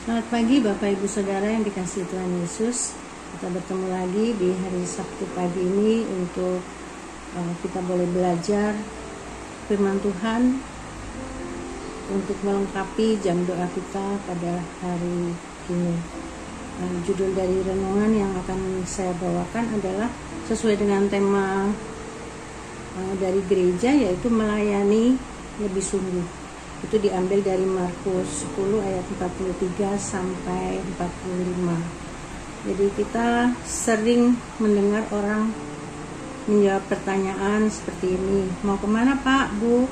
Selamat pagi Bapak Ibu Saudara yang dikasihi Tuhan Yesus. Kita bertemu lagi di hari Sabtu pagi ini untuk kita boleh belajar firman Tuhan untuk melengkapi jam doa kita pada hari ini. Judul dari renungan yang akan saya bawakan adalah sesuai dengan tema dari gereja, yaitu melayani lebih sungguh. Itu diambil dari Markus 10 ayat 43 sampai 45. Jadi kita sering mendengar orang menjawab pertanyaan seperti ini, mau kemana Pak, Bu?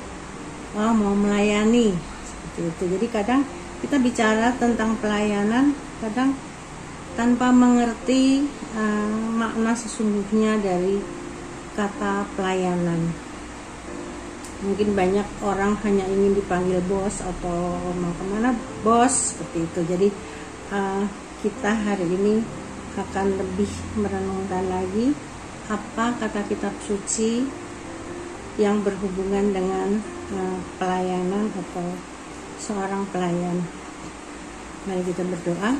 Oh, mau melayani, seperti itu. Jadi kadang kita bicara tentang pelayanan, kadang tanpa mengerti makna sesungguhnya dari kata pelayanan. Mungkin banyak orang hanya ingin dipanggil bos atau mau kemana bos, seperti itu. Jadi kita hari ini akan lebih merenungkan lagi apa kata kitab suci yang berhubungan dengan pelayanan atau seorang pelayan. Mari kita berdoa.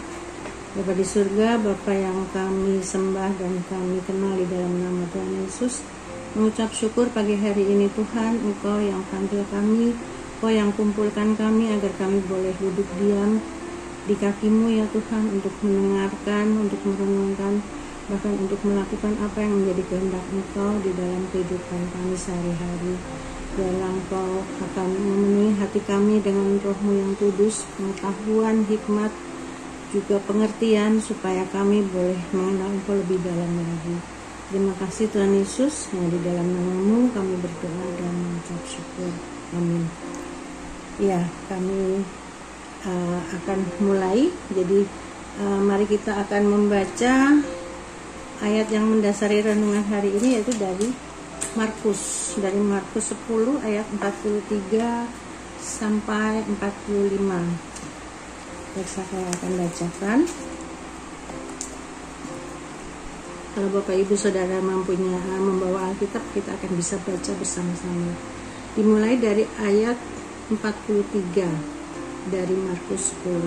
Bapa di surga, Bapa yang kami sembah dan kami kenal di dalam nama Tuhan Yesus, mengucap syukur pagi hari ini Tuhan, Engkau yang panggil kami, Engkau yang kumpulkan kami agar kami boleh duduk diam di kaki-Mu ya Tuhan, untuk mendengarkan, untuk merenungkan, bahkan untuk melakukan apa yang menjadi kehendak Engkau di dalam kehidupan kami sehari-hari. Biarlah Engkau akan memenuhi hati kami dengan Roh-Mu yang kudus, pengetahuan, hikmat, juga pengertian, supaya kami boleh mengenal Engkau lebih dalam lagi. Terima kasih Tuhan Yesus, yang di dalam nama-Mu kami berdoa dan mengucap syukur. Amin. Ya, kami akan mulai. Jadi mari kita akan membaca ayat yang mendasari renungan hari ini, yaitu dari Markus 10 ayat 43 sampai 45. Baik, saya akan bacakan. Kalau Bapak Ibu Saudara mampunya membawa Alkitab, kita akan bisa baca bersama-sama. Dimulai dari ayat 43 dari Markus 10.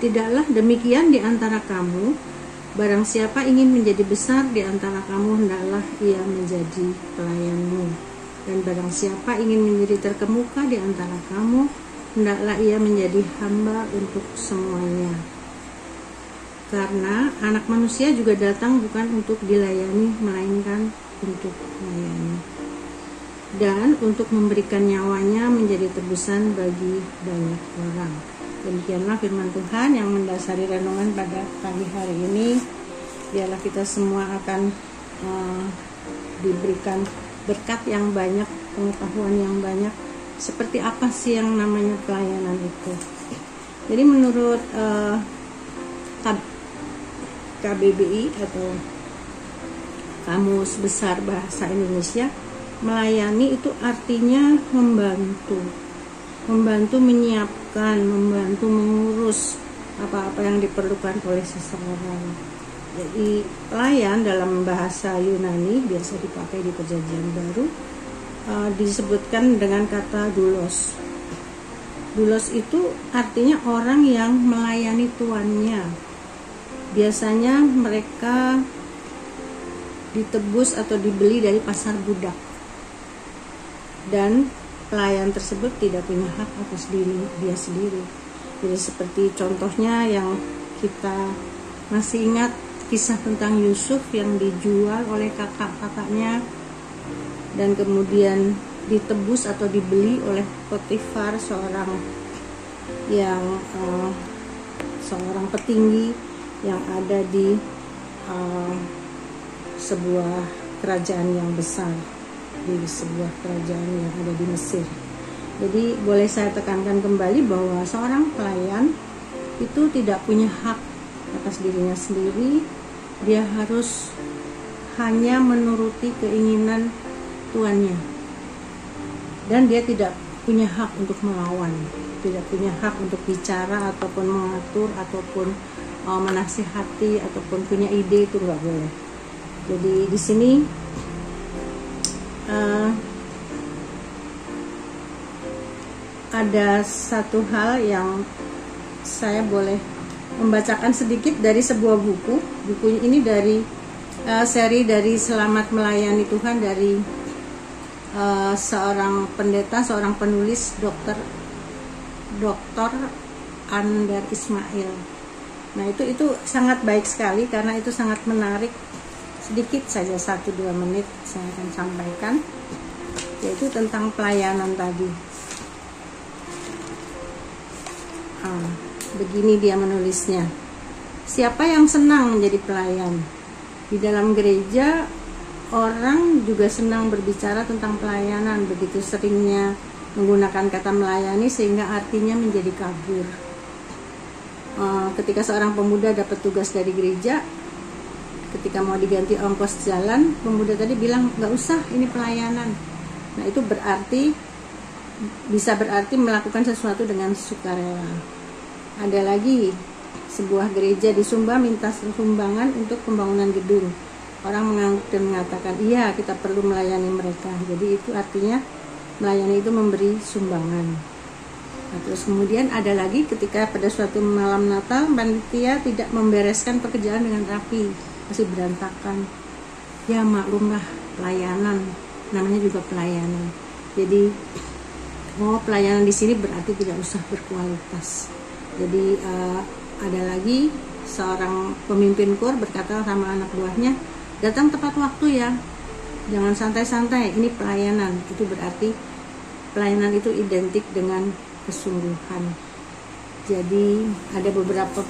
Tidaklah demikian di antara kamu, barang siapa ingin menjadi besar di antara kamu, hendaklah ia menjadi pelayanmu. Dan barang siapa ingin menjadi terkemuka di antara kamu, hendaklah ia menjadi hamba untuk semuanya. Karena anak manusia juga datang bukan untuk dilayani, melainkan untuk melayani, dan untuk memberikan nyawanya menjadi tebusan bagi banyak orang. Demikianlah firman Tuhan yang mendasari renungan pada pagi hari ini. Biarlah kita semua akan diberikan berkat yang banyak, pengetahuan yang banyak, seperti apa sih yang namanya pelayanan itu. Jadi menurut KBBI atau Kamus Besar Bahasa Indonesia, melayani itu artinya membantu menyiapkan, membantu mengurus apa-apa yang diperlukan oleh seseorang. Jadi pelayan dalam bahasa Yunani biasa dipakai di Perjanjian Baru, disebutkan dengan kata doulos. Doulos itu artinya orang yang melayani tuannya. Biasanya mereka ditebus atau dibeli dari pasar budak, dan pelayan tersebut tidak punya hak atas diri dia sendiri. Jadi seperti contohnya yang kita masih ingat, kisah tentang Yusuf yang dijual oleh kakak-kakaknya dan kemudian ditebus atau dibeli oleh Potifar, seorang petinggi yang ada di sebuah kerajaan yang besar, di sebuah kerajaan yang ada di Mesir. Jadi boleh saya tekankan kembali bahwa seorang pelayan itu tidak punya hak atas dirinya sendiri. Dia harus hanya menuruti keinginan tuannya, dan dia tidak punya hak untuk melawan, tidak punya hak untuk bicara ataupun mengatur ataupun menasihati ataupun punya ide, itu nggak boleh. Jadi di sini ada satu hal yang saya boleh membacakan sedikit dari sebuah buku. Buku ini dari seri dari Selamat Melayani Tuhan dari seorang pendeta, seorang penulis, Dr. Andar Ismail. Nah, itu sangat baik sekali karena itu sangat menarik. Sedikit saja 1-2 menit saya akan sampaikan, yaitu tentang pelayanan tadi. Begini dia menulisnya. Siapa yang senang menjadi pelayan? Di dalam gereja orang juga senang berbicara tentang pelayanan. Begitu seringnya menggunakan kata melayani sehingga artinya menjadi kabur. Ketika seorang pemuda dapat tugas dari gereja, ketika mau diganti ongkos jalan, pemuda tadi bilang, "Gak usah, ini pelayanan." Nah, itu bisa berarti melakukan sesuatu dengan sukarela. Ada lagi, sebuah gereja di Sumba minta sumbangan untuk pembangunan gedung. Orang mengangguk dan mengatakan, iya, kita perlu melayani mereka. Jadi itu artinya melayani itu memberi sumbangan. Nah, terus kemudian ada lagi ketika pada suatu malam Natal, panitia tidak membereskan pekerjaan dengan rapi, masih berantakan. Ya maklumlah, pelayanan, namanya juga pelayanan. Jadi pelayanan di sini berarti tidak usah berkualitas. Jadi ada lagi seorang pemimpin KUR berkata sama anak buahnya, datang tepat waktu ya, jangan santai-santai, ini pelayanan. Itu berarti pelayanan itu identik dengan kesungguhan. Jadi ada beberapa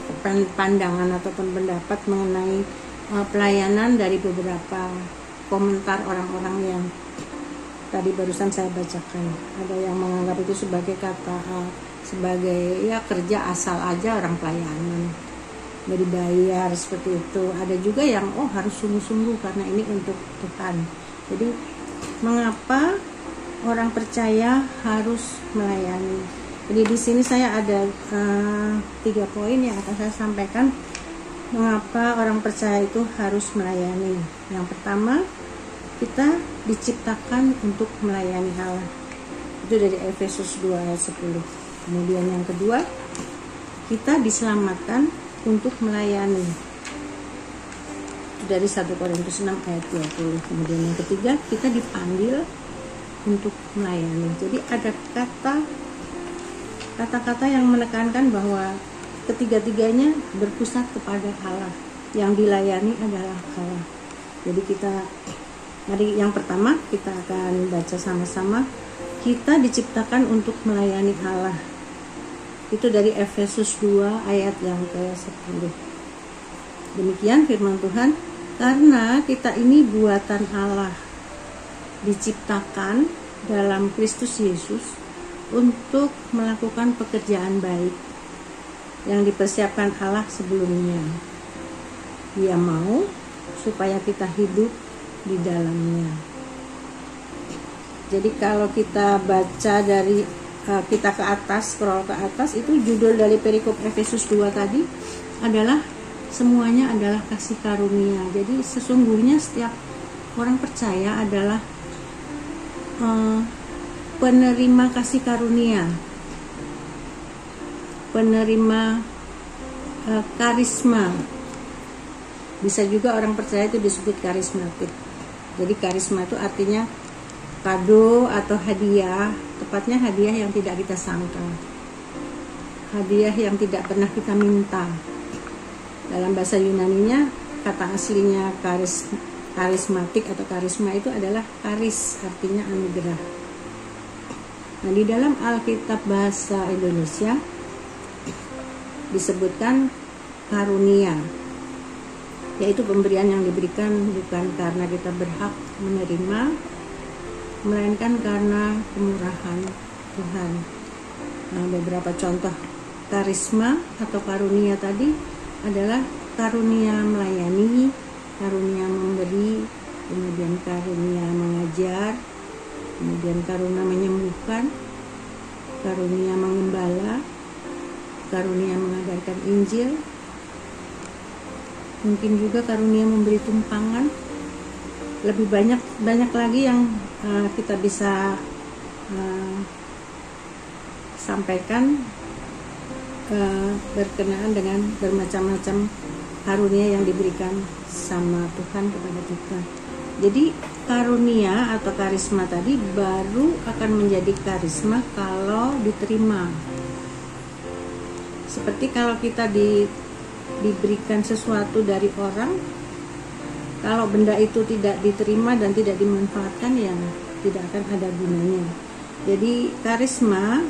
pandangan ataupun pendapat mengenai pelayanan dari beberapa komentar orang-orang yang tadi barusan saya bacakan. Ada yang menganggap itu sebagai sebagai ya kerja asal aja orang pelayanan, nggak dibayar seperti itu. Ada juga yang harus sungguh-sungguh karena ini untuk Tuhan. Jadi mengapa orang percaya harus melayani? Jadi di sini saya ada 3 poin yang akan saya sampaikan. Mengapa orang percaya itu harus melayani? Yang pertama, kita diciptakan untuk melayani Allah. Itu dari Efesus 2 ayat 10. Kemudian yang kedua, kita diselamatkan untuk melayani. Itu dari 1 Korintus 6 ayat 20. Kemudian yang ketiga, kita dipanggil untuk melayani. Jadi ada kata-kata yang menekankan bahwa ketiga-tiganya berpusat kepada Allah. Yang dilayani adalah Allah. Jadi mari yang pertama kita akan baca sama-sama. Kita diciptakan untuk melayani Allah. Itu dari Efesus 2 ayat yang ke-10. Demikian firman Tuhan, karena kita ini buatan Allah, diciptakan dalam Kristus Yesus untuk melakukan pekerjaan baik yang dipersiapkan Allah sebelumnya. Dia mau supaya kita hidup di dalamnya. Jadi kalau kita baca dari kita ke atas, scroll ke atas, itu judul dari perikop Efesus 2 tadi adalah semuanya adalah kasih karunia. Jadi sesungguhnya setiap orang percaya adalah penerima kasih karunia, penerima karisma. Bisa juga orang percaya itu disebut karismatik. Jadi karisma itu artinya kado atau hadiah, tepatnya hadiah yang tidak kita sangka, hadiah yang tidak pernah kita minta. Dalam bahasa Yunaninya, kata aslinya karismatik atau karisma itu adalah karis, artinya anugerah. Nah, di dalam Alkitab bahasa Indonesia disebutkan karunia, yaitu pemberian yang diberikan bukan karena kita berhak menerima, melainkan karena kemurahan Tuhan. Nah, beberapa contoh karisma atau karunia tadi adalah karunia melayani, karunia memberi, kemudian karunia mengajar, kemudian karunia menyembuhkan, karunia mengembala, karunia mengajarkan Injil, mungkin juga karunia memberi tumpangan. Lebih banyak lagi yang kita bisa sampaikan berkenaan dengan bermacam-macam karunia yang diberikan sama Tuhan kepada kita. Jadi karunia atau karisma tadi baru akan menjadi karisma kalau diterima. Seperti kalau kita diberikan sesuatu dari orang, kalau benda itu tidak diterima dan tidak dimanfaatkan, ya tidak akan ada gunanya. Jadi karisma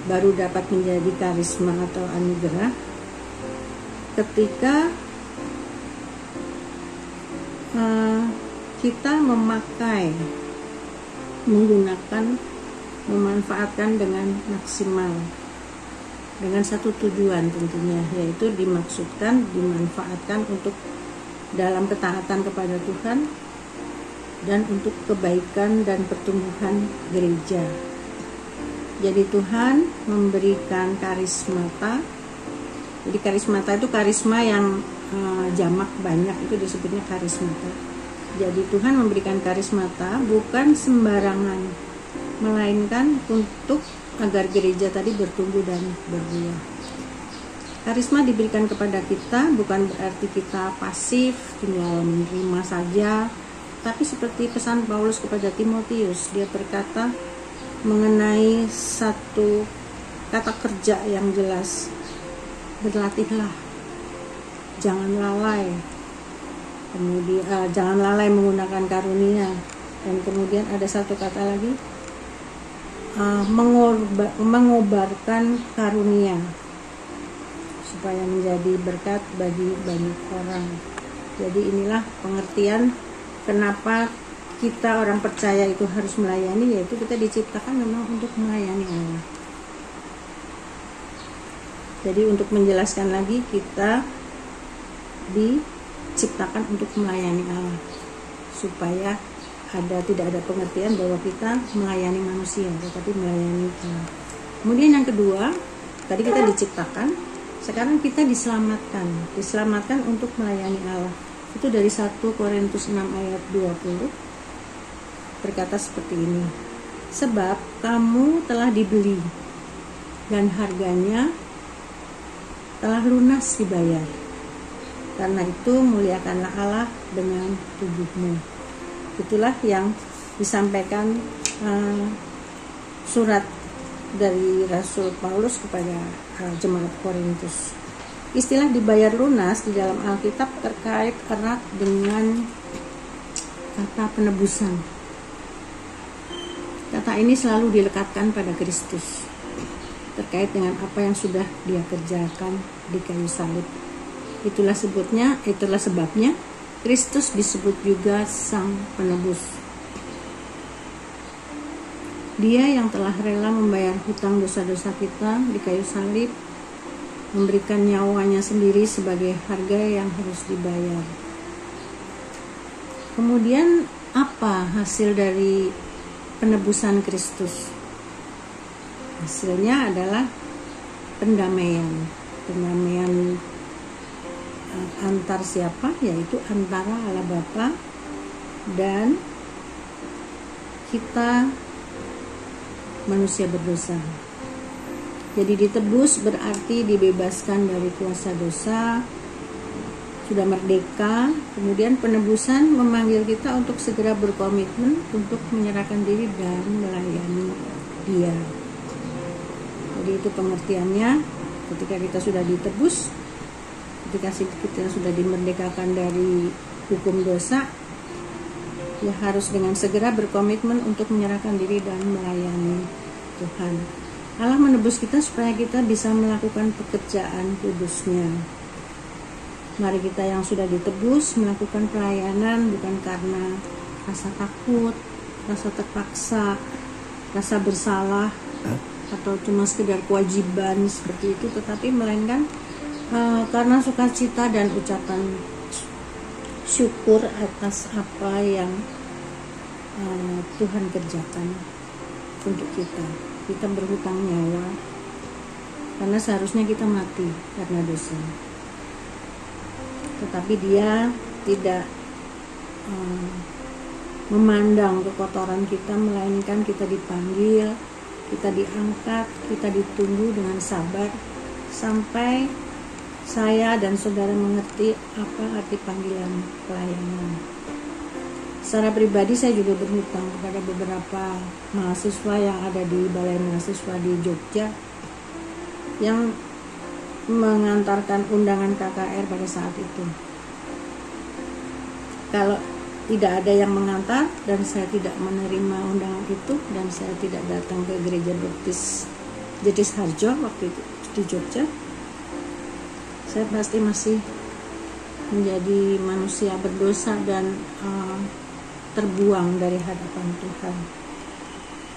baru dapat menjadi karisma atau anugerah ketika kita menggunakan, memanfaatkan dengan maksimal, dengan satu tujuan tentunya, yaitu dimanfaatkan untuk dalam ketaatan kepada Tuhan dan untuk kebaikan dan pertumbuhan gereja. Jadi Tuhan memberikan karismata. Jadi karismata itu karisma yang jamak banyak, itu disebutnya karismata. Jadi Tuhan memberikan karismata bukan sembarangan, melainkan untuk agar gereja tadi bertumbuh dan berbuah. Karisma diberikan kepada kita bukan berarti kita pasif, tinggal menerima saja, tapi seperti pesan Paulus kepada Timotius, dia berkata mengenai satu kata kerja yang jelas, berlatihlah, jangan lalai. Kemudian jangan lalai menggunakan karunia, dan kemudian ada satu kata lagi, mengobarkan karunia supaya menjadi berkat bagi banyak orang. Jadi inilah pengertian kenapa kita orang percaya itu harus melayani, yaitu kita diciptakan memang untuk melayani Allah. Jadi untuk menjelaskan lagi, kita diciptakan untuk melayani Allah, supaya tidak ada pengertian bahwa kita melayani manusia, tetapi melayani Allah. Kemudian yang kedua, tadi kita diciptakan, sekarang kita diselamatkan untuk melayani Allah. Itu dari 1 Korintus 6 ayat 20 berkata seperti ini, sebab kamu telah dibeli dan harganya telah lunas dibayar, karena itu muliakanlah Allah dengan tubuhmu. Itulah yang disampaikan surat dari Rasul Paulus kepada jemaat Korintus. Istilah dibayar lunas di dalam Alkitab terkait erat dengan kata penebusan. Kata ini selalu dilekatkan pada Kristus, terkait dengan apa yang sudah Dia kerjakan di kayu salib. Itulah sebabnya Kristus disebut juga Sang Penebus. Dia yang telah rela membayar hutang dosa-dosa kita di kayu salib, memberikan nyawanya sendiri sebagai harga yang harus dibayar. Kemudian apa hasil dari penebusan Kristus? Hasilnya adalah pendamaian antar siapa? Yaitu antara Allah Bapa dan kita manusia berdosa. Jadi ditebus berarti dibebaskan dari kuasa dosa, sudah merdeka. Kemudian penebusan memanggil kita untuk segera berkomitmen untuk menyerahkan diri dan melayani Dia. Jadi itu pengertiannya, ketika kita sudah ditebus, ketika kita sudah dimerdekakan dari hukum dosa, ya harus dengan segera berkomitmen untuk menyerahkan diri dan melayani Tuhan. Allah menebus kita supaya kita bisa melakukan pekerjaan kudus-Nya. Mari kita yang sudah ditebus melakukan pelayanan bukan karena rasa takut, rasa terpaksa, rasa bersalah, atau cuma sekedar kewajiban seperti itu, tetapi melainkan karena sukacita dan ucapan syukur atas apa yang Tuhan kerjakan untuk kita. Kita berhutang nyawa karena seharusnya kita mati karena dosa, tetapi Dia tidak memandang kekotoran kita, melainkan kita dipanggil, kita diangkat, kita ditunggu dengan sabar sampai saya dan saudara mengerti apa arti panggilan pelayanan. Secara pribadi saya juga berhutang kepada beberapa mahasiswa yang ada di Balai Mahasiswa di Jogja yang mengantarkan undangan KKR pada saat itu. Kalau tidak ada yang mengantar dan saya tidak menerima undangan itu dan saya tidak datang ke gereja baptis Jetis Harjo waktu itu di Jogja, saya pasti masih menjadi manusia berdosa dan terbuang dari hadapan Tuhan.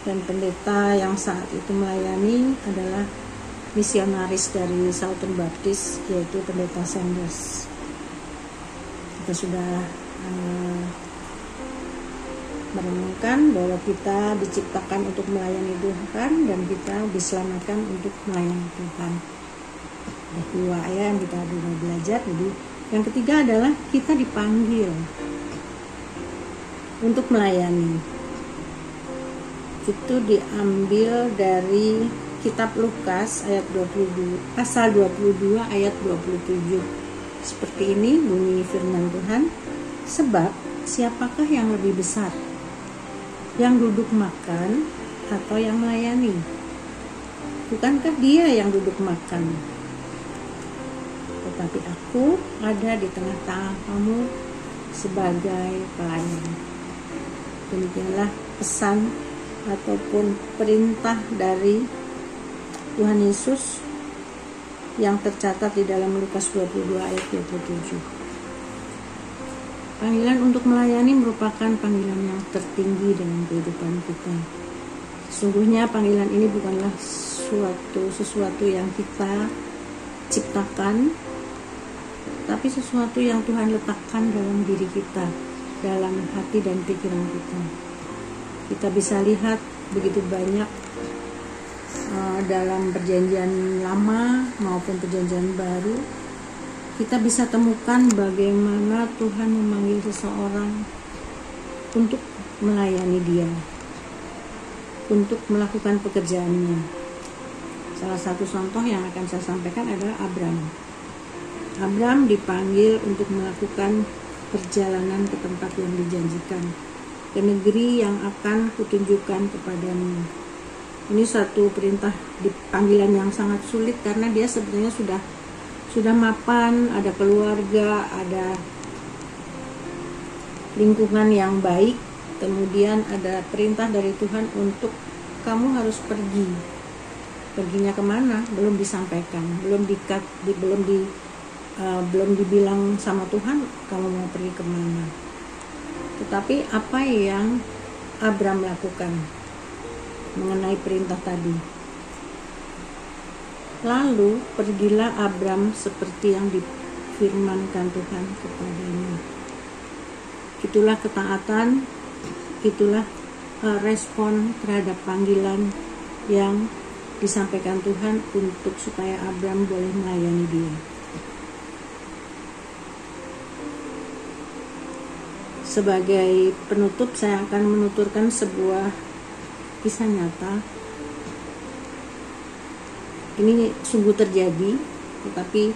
Dan pendeta yang saat itu melayani adalah misionaris dari Southern Baptist, yaitu pendeta Sanders. Kita sudah merenungkan bahwa kita diciptakan untuk melayani Tuhan dan kita diselamatkan untuk melayani Tuhan. Ada 2 yang kita dulu belajar. Jadi yang ketiga adalah kita dipanggil untuk melayani. Itu diambil dari kitab Lukas ayat 22, pasal 22 ayat 27. Seperti ini bunyi firman Tuhan, sebab siapakah yang lebih besar, yang duduk makan atau yang melayani? Bukankah dia yang duduk makan? Tetapi aku ada di tengah-tengah kamu sebagai pelayan. Demikianlah pesan ataupun perintah dari Tuhan Yesus yang tercatat di dalam Lukas 22 ayat 27. Panggilan untuk melayani merupakan panggilan yang tertinggi dalam kehidupan kita. Sesungguhnya panggilan ini bukanlah sesuatu yang kita ciptakan, tapi sesuatu yang Tuhan letakkan dalam diri kita, dalam hati dan pikiran kita. Kita bisa lihat begitu banyak dalam perjanjian lama maupun perjanjian baru, kita bisa temukan bagaimana Tuhan memanggil seseorang untuk melayani dia, untuk melakukan pekerjaannya. Salah satu contoh yang akan saya sampaikan adalah Abram. Abram dipanggil untuk melakukan perjalanan ke tempat yang dijanjikan, ke negeri yang akan kutunjukkan kepadamu. Ini satu perintah di panggilan yang sangat sulit karena dia sebenarnya sudah mapan, ada keluarga, ada lingkungan yang baik. Kemudian ada perintah dari Tuhan untuk kamu harus pergi. Perginya kemana? Belum disampaikan, belum dibilang sama Tuhan kamu mau pergi kemana. Tetapi apa yang Abram lakukan mengenai perintah tadi? Lalu pergilah Abram seperti yang difirmankan Tuhan kepadanya. Itulah ketaatan, itulah respon terhadap panggilan yang disampaikan Tuhan untuk supaya Abram boleh melayani dia. Sebagai penutup, saya akan menuturkan sebuah kisah nyata. Ini sungguh terjadi, tetapi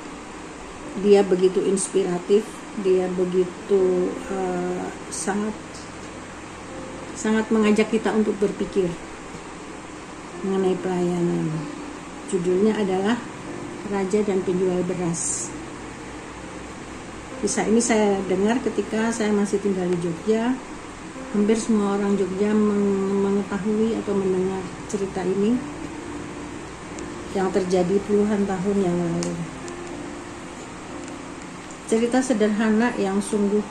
dia begitu inspiratif, dia begitu sangat mengajak kita untuk berpikir mengenai pelayanan. Judulnya adalah Raja dan Penjual Beras. Kisah ini saya dengar ketika saya masih tinggal di Jogja. Hampir semua orang Jogja mengetahui atau mendengar cerita ini yang terjadi puluhan tahun yang lalu. Cerita sederhana yang sungguh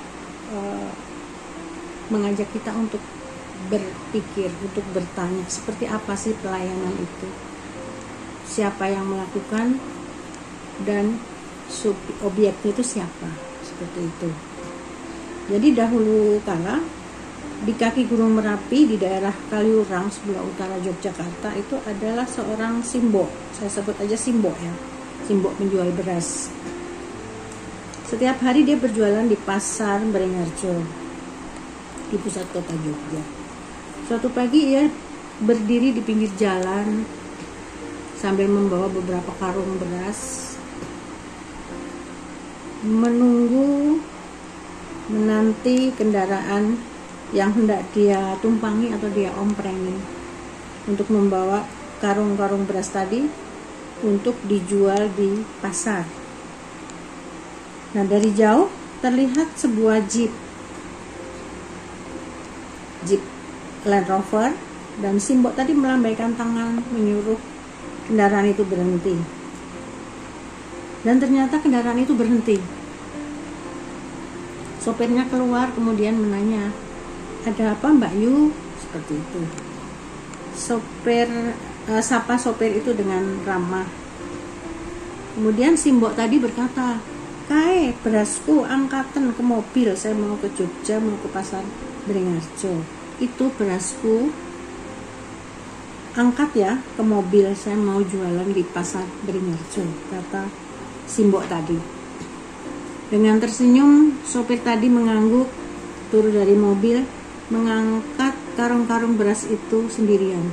mengajak kita untuk berpikir, untuk bertanya, seperti apa sih pelayanan itu? Siapa yang melakukan dan objeknya itu siapa? Seperti itu. Jadi dahulu kala di kaki Gunung Merapi di daerah Kaliurang sebelah utara Yogyakarta itu adalah seorang Simbo. Saya sebut aja Simbo ya. Simbo penjual beras. Setiap hari dia berjualan di pasar Beringharjo di pusat kota Jogja. Suatu pagi ia berdiri di pinggir jalan sambil membawa beberapa karung beras, menanti kendaraan yang hendak dia tumpangi atau dia omprengi untuk membawa karung-karung beras tadi untuk dijual di pasar. Nah, dari jauh terlihat sebuah Jeep Land Rover, dan Simbok tadi melambaikan tangan menyuruh kendaraan itu berhenti. Dan ternyata kendaraan itu berhenti. Sopirnya keluar kemudian menanya, "Ada apa Mbak Yu?" Seperti itu. Sapa sopir itu dengan ramah. Kemudian Simbok tadi berkata, "Kae, berasku angkatan ke mobil, saya mau ke Jogja, mau ke pasar Beringharjo. Itu berasku angkat ya ke mobil, saya mau jualan di pasar Beringharjo," kata Simbok tadi. Dengan tersenyum, sopir tadi mengangguk, turun dari mobil, mengangkat karung-karung beras itu sendirian.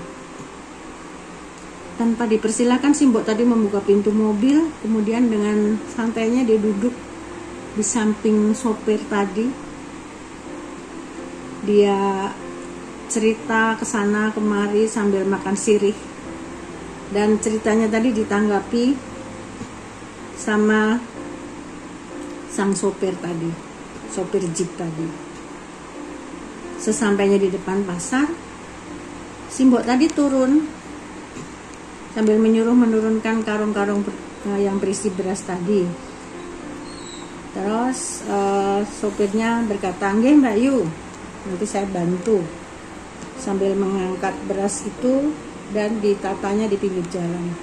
Tanpa dipersilakan, Simbok tadi membuka pintu mobil, kemudian dengan santainya dia duduk di samping sopir tadi. Dia cerita ke sana kemari sambil makan sirih, dan ceritanya tadi ditanggapi sama sang sopir tadi, sopir Jeep tadi. Sesampainya di depan pasar, Simbok tadi turun sambil menyuruh menurunkan karung-karung yang berisi beras tadi. Terus sopirnya berkata, "Nggih Mbak Yu, nanti saya bantu," sambil mengangkat beras itu dan ditatanya di pinggir jalan.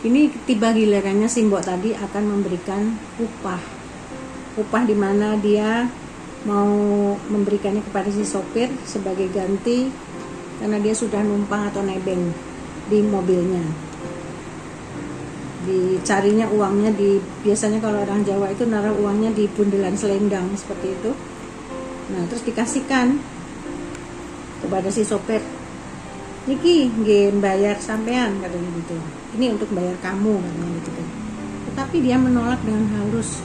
Ini tiba gilirannya Simbok tadi akan memberikan upah di mana dia mau memberikannya kepada si sopir sebagai ganti karena dia sudah numpang atau nebeng di mobilnya. Dicarinya uangnya biasanya kalau orang Jawa itu naruh uangnya di bundelan selendang seperti itu. Nah, terus dikasihkan kepada si sopir. "Niki nggih bayar sampean," katanya gitu. "Ini untuk bayar kamu," katanya gitu. Tetapi dia menolak dengan halus.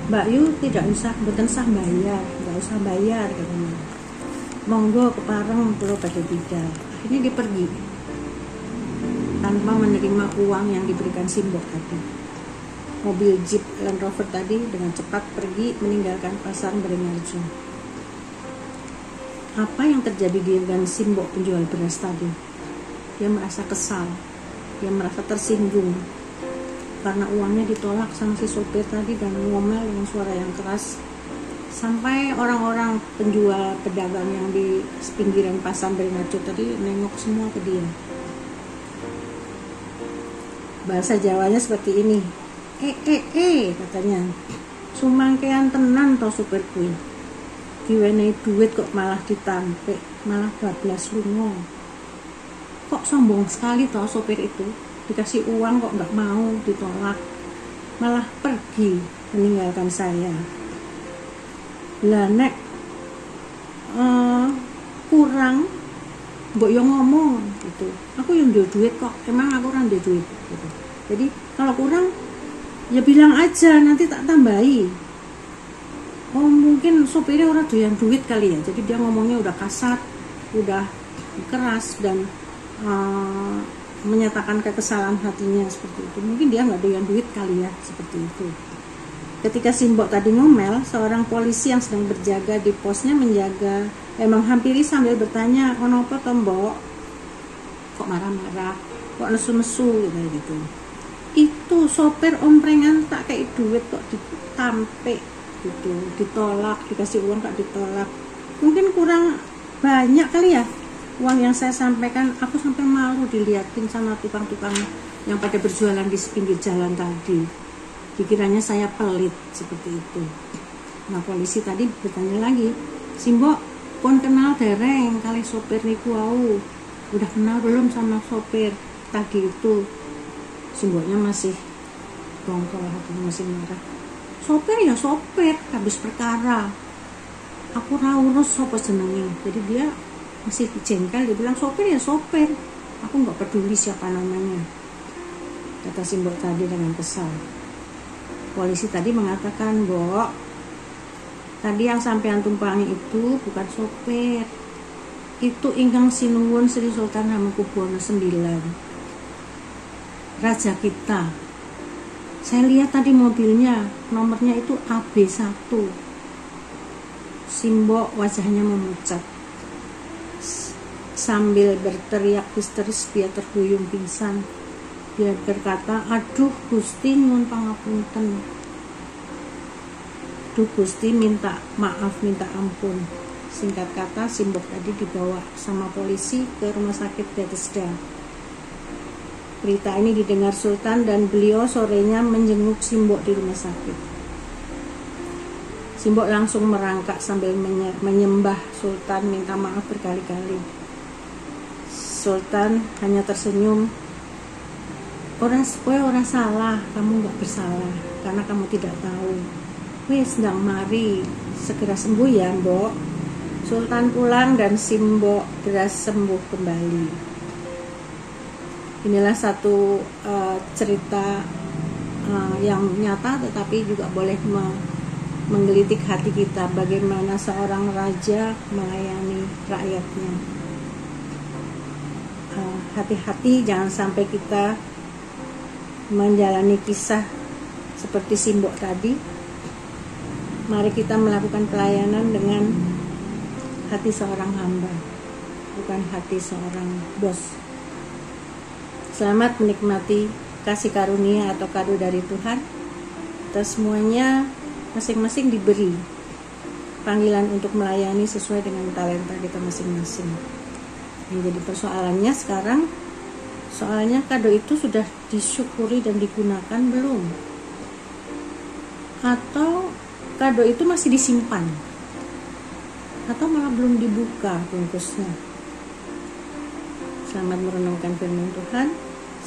"Mbak Yu tidak usah, mboten sah bayar, nggak usah bayar," katanya. "Monggo kepareng kula badhe bidal." Akhirnya dia pergi tanpa menerima uang yang diberikan Simbok tadi. Mobil Jeep Land Rover tadi dengan cepat pergi meninggalkan pasar Beringharjo. Apa yang terjadi dengan Simbok penjual beras tadi? Dia merasa kesal, dia merasa tersinggung karena uangnya ditolak sama si sopir tadi dan ngomel dengan suara yang keras, sampai orang-orang penjual pedagang yang di pinggiran pasar Beringharjo tadi nengok semua ke dia. Bahasa Jawanya seperti ini, katanya, "Sumangkean tenan to sopir kuwi. Diwenehi duit kok malah ditampik, malah bablas lunga. Kok sombong sekali toh sopir itu, dikasih uang kok nggak mau, ditolak, malah pergi meninggalkan saya. Lah nek kurang mbok yo ngomong gitu, aku yang duwe duit kok, emang aku ora duwe duit gitu. Jadi kalau kurang ya bilang aja, nanti tak tambahi." Oh, mungkin sopirnya orang doyan duit kali ya, jadi dia ngomongnya udah kasar, udah keras, dan menyatakan kekesalan hatinya seperti itu. Mungkin dia nggak doyan duit kali ya, seperti itu. Ketika Simbok tadi ngomel, seorang polisi yang sedang berjaga di posnya menghampiri sambil bertanya, "Ono apa to Mbok? Kok marah-marah? Kok nesu-nesu?" gitu. "Itu sopir omprengan tak kayak duit kok ditampik gitu, ditolak, dikasih uang kok ditolak. Mungkin kurang banyak kali ya uang yang saya sampaikan, aku sampai malu dilihatin sama tukang-tukang yang pada berjualan di pinggir jalan tadi. Dikiranya saya pelit," seperti itu. Nah, polisi tadi bertanya lagi, "Simbok, pun kenal dereng kali sopir niku wau? Udah kenal belum sama sopir tadi itu?" Simboknya masih bongkol, hatinya masih marah. "Sopir ya sopir, habis perkara. Aku ra urus sapa jenenge." Jadi dia masih jengkel, dia bilang sopir ya sopir, aku nggak peduli siapa namanya. kata Simbok tadi dengan kesal. Polisi tadi mengatakan, "Mbok, tadi yang sampean tumpangi itu bukan sopir. Itu ingkang sinuwun Sri Sultan Hamengkubuwono IX, raja kita. Saya lihat tadi mobilnya, nomornya itu AB1. Simbok wajahnya memucat sambil berteriak histeris. Dia terhuyung pingsan. Dia berkata, "Aduh Gusti, nyuwun pangapunten. Duh Gusti, minta maaf, minta ampun." Singkat kata, Simbok tadi dibawa sama polisi ke rumah sakit Bethesda. Berita ini didengar Sultan dan beliau sorenya menjenguk Simbok di rumah sakit. Simbok langsung merangkak sambil menyembah Sultan, minta maaf berkali-kali. Sultan hanya tersenyum. Ora salah, kamu nggak bersalah karena kamu tidak tahu. Wis ndang mari, segera sembuh ya, Mbok. Sultan pulang dan Simbok beras sembuh kembali. Inilah satu cerita yang nyata tetapi juga boleh menggelitik hati kita, bagaimana seorang raja melayani rakyatnya. Hati-hati jangan sampai kita menjalani kisah seperti Simbok tadi. Mari kita melakukan pelayanan dengan hati seorang hamba, bukan hati seorang bos. Selamat menikmati kasih karunia atau kado dari Tuhan. Kita semuanya masing-masing diberi panggilan untuk melayani sesuai dengan talenta kita masing-masing. Yang jadi persoalannya sekarang, soalnya kado itu sudah disyukuri dan digunakan belum? Atau kado itu masih disimpan? Atau malah belum dibuka bungkusnya? Selamat merenungkan firman Tuhan,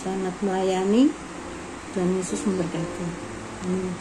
selamat melayani, dan Yesus memberkati. Amin.